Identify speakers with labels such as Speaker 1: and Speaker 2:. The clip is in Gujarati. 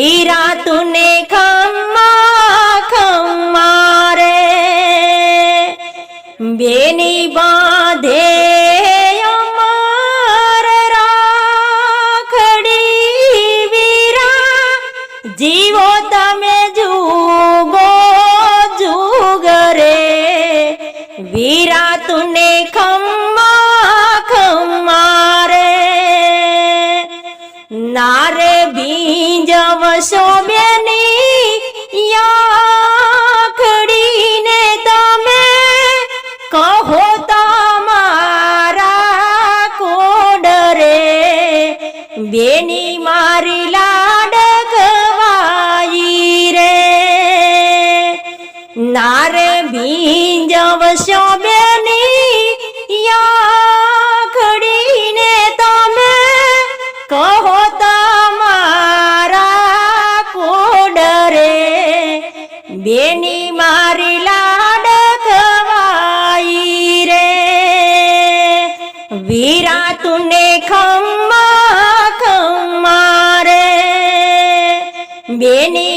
Speaker 1: વીરા તુને ખમ્મા ખમ્મા રે બેની બાંધે અમાર રાખડી વીરા જીવો તમે જુગો જુગ રે વીરા તુને ખમ્મા ખમ્મા રે નારે ભીંજવશો બેની યાખડીને તમે કહો તમારા કોડ રે બેની મારી લાડકવાઈ રે નારે ભીંજવશો બેની યાખડીને તમે કહો તમારા કોડ રે બેની મારી લાડકવાઈ રે વીરા તુને ખમ્મા ખમ્મા રે બેની